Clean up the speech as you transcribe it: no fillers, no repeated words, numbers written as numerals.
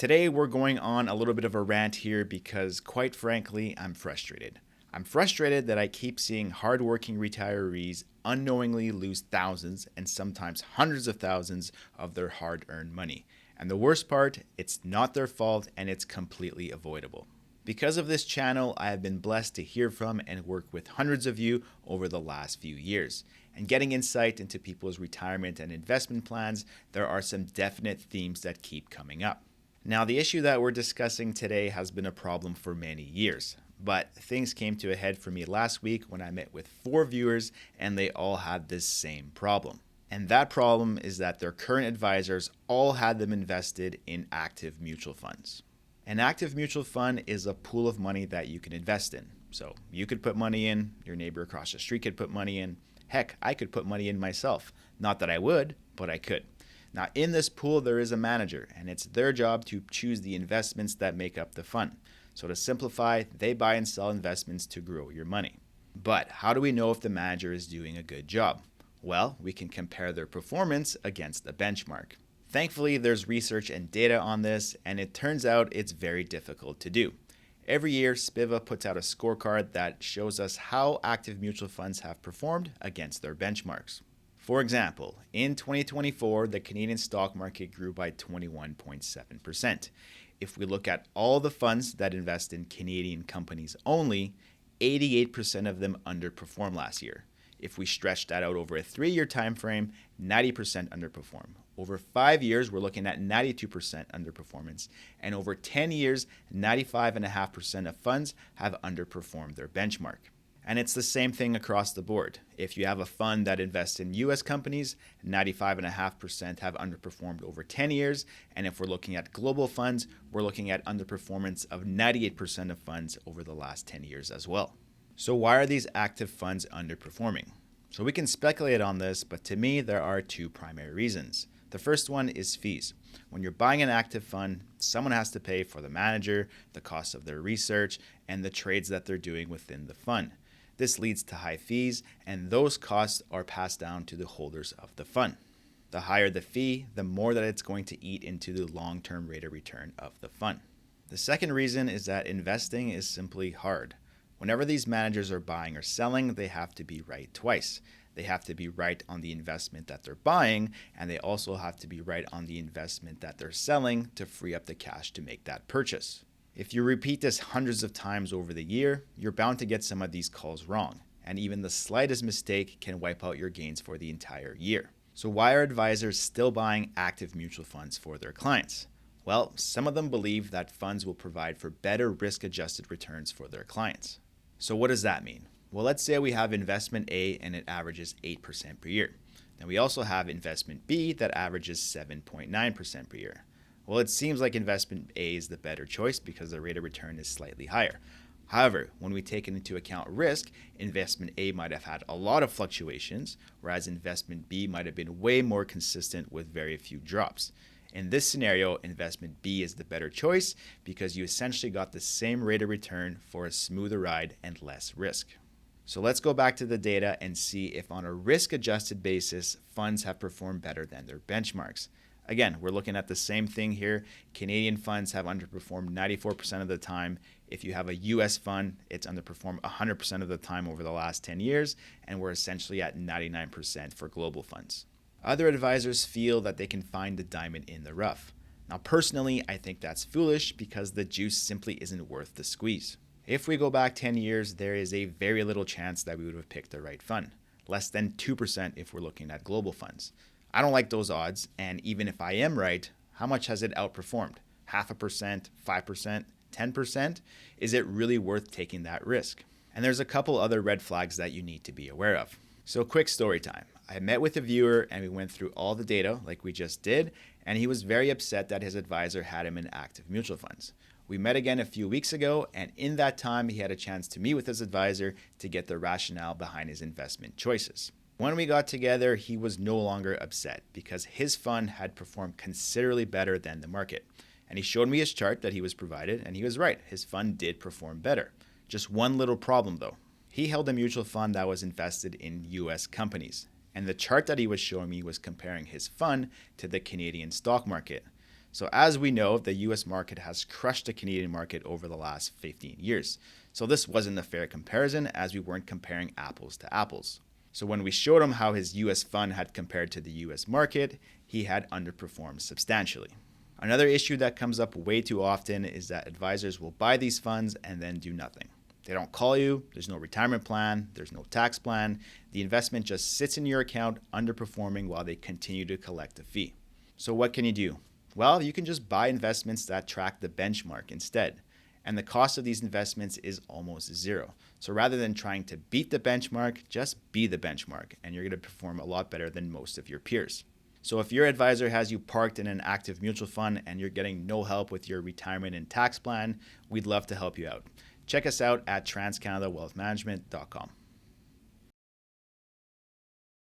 Today we're going on a little bit of a rant here because, quite frankly, I'm frustrated. I'm frustrated that I keep seeing hardworking retirees unknowingly lose thousands and sometimes hundreds of thousands of their hard-earned money. And the worst part, it's not their fault and it's completely avoidable. Because of this channel, I have been blessed to hear from and work with hundreds of you over the last few years. And getting insight into people's retirement and investment plans, there are some definite themes that keep coming up. Now, the issue that we're discussing today has been a problem for many years, but things came to a head for me last week when I met with 4 viewers and they all had this same problem. And that problem is that their current advisors all had them invested in active mutual funds. An active mutual fund is a pool of money that you can invest in. So you could put money in, your neighbor across the street could put money in, heck, I could put money in myself. Not that I would, but I could. Now, in this pool, there is a manager, and it's their job to choose the investments that make up the fund. So to simplify, they buy and sell investments to grow your money. But how do we know if the manager is doing a good job? Well, we can compare their performance against a benchmark. Thankfully, there's research and data on this, and it turns out it's very difficult to do. Every year, SPIVA puts out a scorecard that shows us how active mutual funds have performed against their benchmarks. For example, in 2024, the Canadian stock market grew by 21.7%. If we look at all the funds that invest in Canadian companies only, 88% of them underperformed last year. If we stretch that out over a 3-year time frame, 90% underperform. Over 5 years, we're looking at 92% underperformance. And over 10 years, 95.5% of funds have underperformed their benchmark. And it's the same thing across the board. If you have a fund that invests in US companies, 95.5% have underperformed over 10 years. And if we're looking at global funds, we're looking at underperformance of 98% of funds over the last 10 years as well. So why are these active funds underperforming? So we can speculate on this, but to me, there are 2 primary reasons. The first one is fees. When you're buying an active fund, someone has to pay for the manager, the cost of their research, and the trades that they're doing within the fund. This leads to high fees, and those costs are passed down to the holders of the fund. The higher the fee, the more that it's going to eat into the long-term rate of return of the fund. The second reason is that investing is simply hard. Whenever these managers are buying or selling, they have to be right twice. They have to be right on the investment that they're buying, and they also have to be right on the investment that they're selling to free up the cash to make that purchase. If you repeat this hundreds of times over the year, you're bound to get some of these calls wrong, and even the slightest mistake can wipe out your gains for the entire year. So why are advisors still buying active mutual funds for their clients? Well, some of them believe that funds will provide for better risk-adjusted returns for their clients. So what does that mean? Well, let's say we have investment A and it averages 8% per year. Then we also have investment B that averages 7.9% per year. Well, it seems like investment A is the better choice because the rate of return is slightly higher. However, when we take into account risk, investment A might have had a lot of fluctuations, whereas investment B might have been way more consistent with very few drops. In this scenario, investment B is the better choice because you essentially got the same rate of return for a smoother ride and less risk. So let's go back to the data and see if on a risk-adjusted basis, funds have performed better than their benchmarks. Again, we're looking at the same thing here. Canadian funds have underperformed 94% of the time. If you have a US fund, it's underperformed 100% of the time over the last 10 years, and we're essentially at 99% for global funds. Other advisors feel that they can find the diamond in the rough. Now, personally, I think that's foolish because the juice simply isn't worth the squeeze. If we go back 10 years, there is a very little chance that we would have picked the right fund. Less than 2% if we're looking at global funds. I don't like those odds, and even if I am right, how much has it outperformed? 0.5%, 5%, 10%? Is it really worth taking that risk? And there's a couple other red flags that you need to be aware of. So quick story time. I met with a viewer and we went through all the data like we just did, and he was very upset that his advisor had him in active mutual funds. We met again a few weeks ago, and in that time, he had a chance to meet with his advisor to get the rationale behind his investment choices. When we got together, he was no longer upset because his fund had performed considerably better than the market. And he showed me his chart that he was provided, and he was right. His fund did perform better. Just one little problem though. He held a mutual fund that was invested in US companies. And the chart that he was showing me was comparing his fund to the Canadian stock market. So as we know, the US market has crushed the Canadian market over the last 15 years. So this wasn't a fair comparison as we weren't comparing apples to apples. So when we showed him how his US fund had compared to the US market, he had underperformed substantially. Another issue that comes up way too often is that advisors will buy these funds and then do nothing. They don't call you, there's no retirement plan, there's no tax plan. The investment just sits in your account underperforming while they continue to collect a fee. So what can you do? Well, you can just buy investments that track the benchmark instead. And the cost of these investments is almost zero. So rather than trying to beat the benchmark, just be the benchmark, and you're going to perform a lot better than most of your peers. So if your advisor has you parked in an active mutual fund and you're getting no help with your retirement and tax plan, we'd love to help you out. Check us out at transcanadawealthmanagement.com.